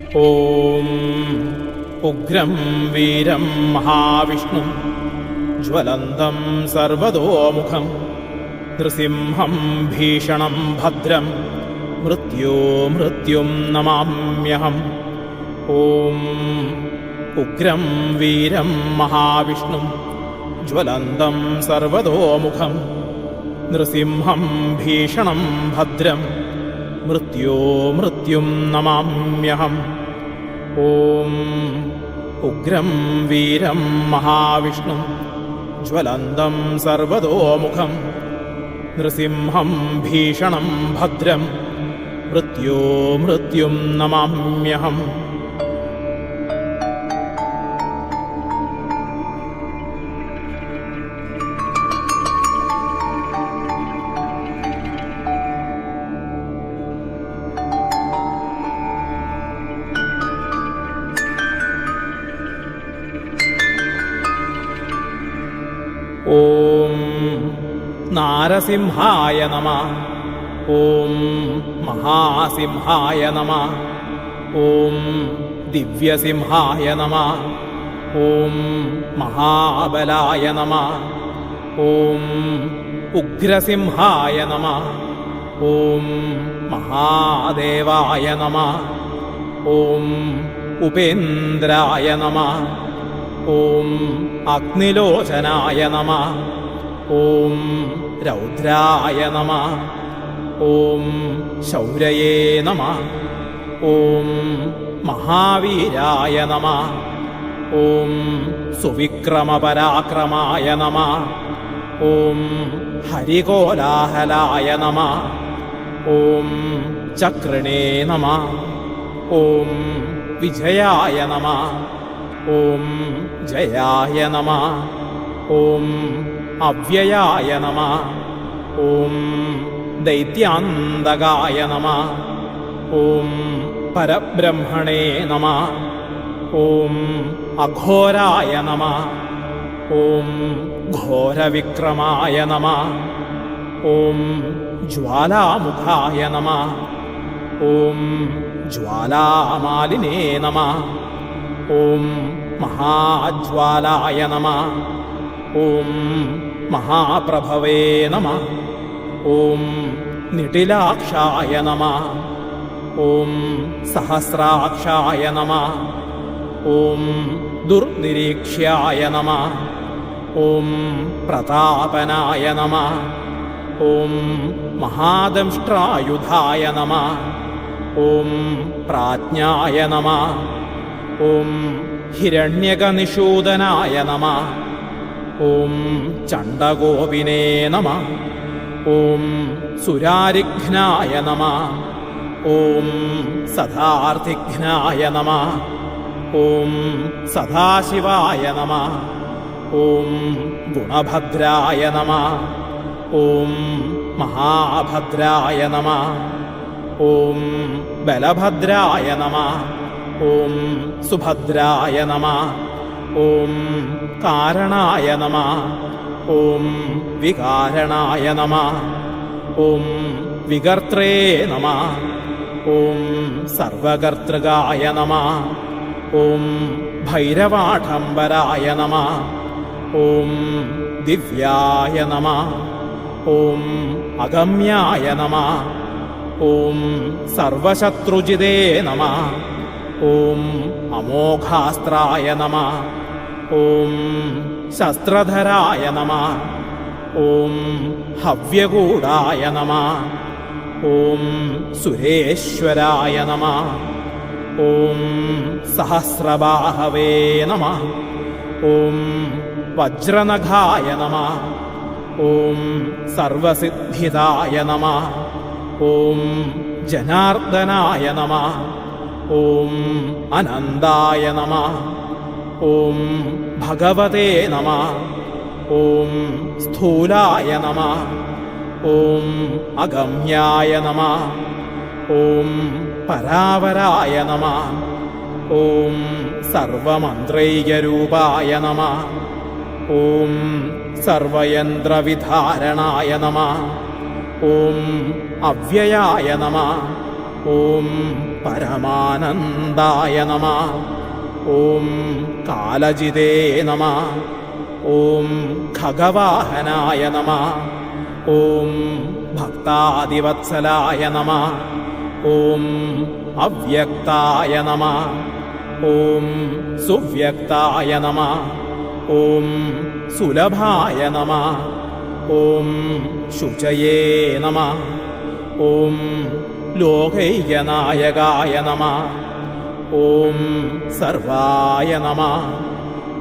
ഓം ഉഗ്രം വീരം മഹാവിഷ്ണു ജ്വലന്തം സർവതോമുഖം നൃസിംഹം ഭീഷണം ഭദ്രം മൃത്യും നമാമ്യഹം. ഓം ഉഗ്രം വീരം മഹാവിഷ്ണു ജ്വലന്തം സർവതോമുഖം നൃസിംഹം ഭീഷണം ഭദ്രം മൃത്യും നമാമ്യഹം. ഓം ഉഗ്രം വീരം മഹാവിഷ്ണു ജ്വലന്തം സർവതോമുഖം നൃസിംഹം ഭീഷണം ഭദ്രം മൃത്യും നമാമ്യഹം. ഓം നാരസിംഹായ നമഃ. ഓം മഹാസിംഹായ നമഃ. ഓം ദിവ്യസിംഹായ നമഃ. ഓം മഹാബലായ നമഃ. ഓം ഉഗ്രസിംഹായ നമഃ. ഓം മഹാദേവായ നമഃ. ഓം ഉപേന്ദ്രായ നമഃ. ഓം അഗ്നിലോചനായ നമഃ. ഓം രൗദ്രായ നമഃ. ഓം ശൗരയേ നമഃ. ഓം മഹാവീരായ നമഃ. ഓം സുവിക്രമപരാക്രമായ നമഃ. ഓം ഹരികോലാഹലായ നമഃ. ഓം ചക്രിണേ നമഃ. ഓം വിജയായ നമഃ. ഓം ജയായ നമഃ. ഓം അവ്യയായ നമഃ. ഓം ദൈത്യാന്തകായ നമഃ. ഓം പരബ്രഹ്മണേ നമഃ. ഓം അഘോരായ നമഃ. ഓം ഘോരവിക്രമായ നമഃ. ഓം ജ്വാലാമുഖായ നമഃ. ഓം ജ്വാലാമാലിനേ നമഃ. ഓം മഹാജ്വാലായ നമഃ. ഓം മഹാപ്രഭവേ നമഃ. ഓം നിടിലാക്ഷായ നമഃ. ഓം സഹസ്രാക്ഷായ നമഃ. ഓം ദുർനിരീക്ഷ്യായ നമഃ. ഓം പ്രതാപനായ നമഃ. ഓം മഹാദംഷ്ട്രായുധായ നമഃ. ഓം പ്രാജ്ഞായ നമഃ. ഓം ഹിരണ്യകനിഷൂദനായ നമഃ. ഓം ചണ്ഡകോപിനേ നമഃ. ഓം സുരാരിഘ്നായ നമഃ. ഓം സദാർത്ഥിഘ്നായ നമഃ. ഓം സദാശിവായ നമഃ. ഓം ഗുണഭദ്രായ നമഃ. ഓം മഹാഭദ്രായ നമഃ. ഓം ബലഭദ്രായ നമഃ. ഓം സുഭദ്രായ നമഃ. ഓം കാരണായ നമഃ. ഓം വികാരണായ നമഃ. ഓം വികർത്രേ നമഃ. ഓം സർവകർത്തൃകായ നമഃ. ഓം ഭൈരവാഢംബരായ നമഃ. ഓം ദിവ്യായ നമഃ. ഓം അഗമ്യായ നമഃ. ഓം സർവശത്രുജിതേ നമഃ. ഓം അമോഘാസ്ത്രായ നമഃ. ഓം ശസ്ത്രധരായ നമഃ. ഓം ഹവ്യഗൂഢായ നമഃ. ഓം സുരേശ്വരായ നമഃ. ഓം സഹസ്രബാഹവേ നമഃ. ഓം വജ്രനഖായ നമഃ. ഓം സർവസിദ്ധിദായ നമഃ. ഓം ജനാർദ്ദനായ നമഃ. ഓം അനന്തായ നമഃ. ഓം ഭഗവതേ നമഃ. ഓം സ്ഥൂലായ നമഃ. ഓം അഗമ്യായ നമഃ. ഓം പരാവരായ നമഃ. ഓം സർവമന്ത്രൈകരൂപായ നമഃ. ഓം സർവയന്ത്രവിധാരണായ നമഃ. ഓം അവ്യയായ നമഃ. ഓം പരമാനന്ദായ നമഃ. ഓം കാലജിതേ നമഃ. ഓം ഖഗവാഹനായ നമഃ. ഓം ഭക്താദിവത്സലായ നമഃ. ഓം അവ്യക്തായ നമഃ. ഓം സുവ്യക്തായ നമഃ. ഓം സുലഭായ നമഃ. ഓം ശുചയേ നമഃ. ഓം ലോകൈകനായകായ നമഃ. ഓം സർവായ നമഃ.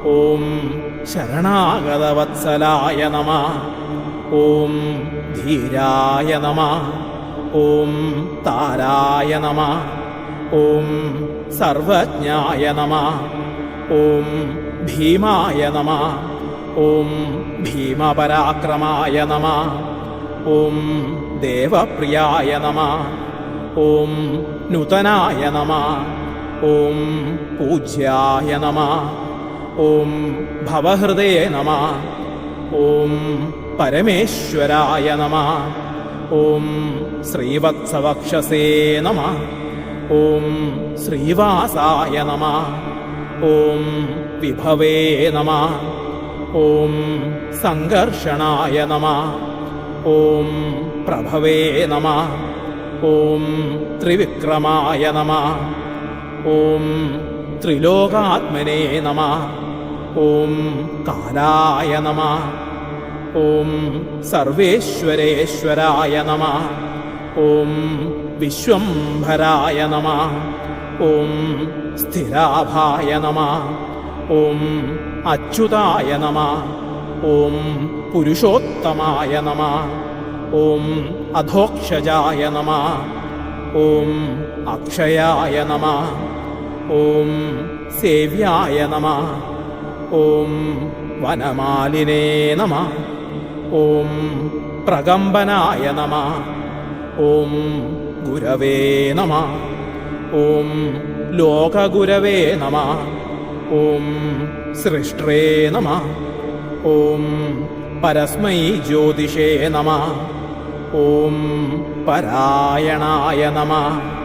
ഓം ശരണാഗതവത്സലായ നമഃ. ഓം ധീരായ നമഃ. ഓം താരായ നമഃ. ഓം സർവജ്ഞായ നമഃ. ഓം ഭീമായ നമഃ. ഓം ഭീമപരാക്രമായ നമഃ. ഓം ദേവപ്രിയായ നമഃ. ഓം നൂതനായ നമഃ. ഓം പൂജ്യായ നമഃ. ഓം ഭവഹൃദേ നമഃ. ഓം പരമേശ്വരായ നമഃ. ഓം ശ്രീവത്സവക്ഷസേ നമഃ. ഓം ശ്രീവാസായ നമഃ. ഓം വിഭവേ നമഃ. ഓം സംഘർഷണായ നമഃ. ഓം പ്രഭവേ നമഃ. ഓം ത്രിവിക്രമായ നമഃ. ഓം ത്രിലോകാത്മനേ നമഃ. ഓം കാലായ നമഃ. ഓം സർവേശ്വരേശ്വരായ നമഃ. ഓം വിശ്വംഭരായ നമഃ. ഓം സ്ഥിരാഭായ നമഃ. ഓം അച്യുതായ നമഃ. ഓം പുരുഷോത്തമായ നമഃ. ഓം അധോക്ഷജായ നമഃ. ഓം അക്ഷയായ നമഃ. ഓം സേവ്യായ നമഃ. ഓം വനമാലിനേ നമഃ. ഓം പ്രകമ്പനായ നമഃ. ഓം ഗുരവേ നമഃ. ഓം ലോകഗുരവേ നമഃ. ഓം സൃഷ്ട്രേ നമഃ. ഓം പരസ്മൈ ജ്യോതിഷേ നമഃ. ഓം പരായണായ നമഃ.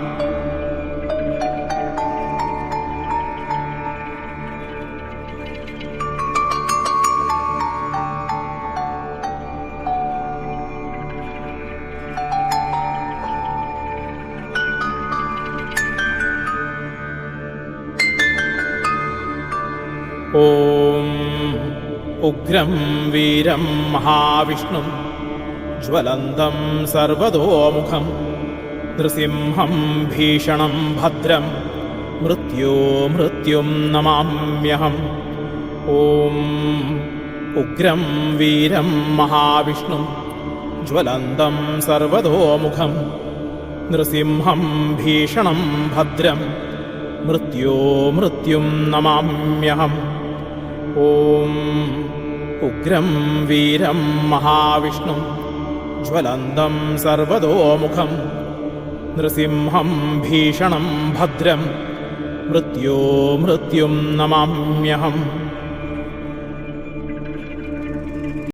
ഓം ഉഗ്രം വീരം മഹാവിഷ്ണും ജ്വലന്തം സർവതോമുഖം നൃസിംഹം ഭീഷണം ഭദ്രം മൃത്യും നമാമ്യഹം. ഓം ഉഗ്രം വീരം മഹാവിഷ്ണും ജ്വലന്തം സർവതോമുഖം നൃസിംഹം ഭീഷണം ഭദ്രം മൃത്യും നമാമ്യഹം. ഓം ഉഗ്രം വീരം മഹാവിഷ്ണും ജ്വലന്തം സർവതോമുഖം നൃസിംഹം ഭീഷണം ഭദ്രം മൃത്യും നമാമ്യഹം.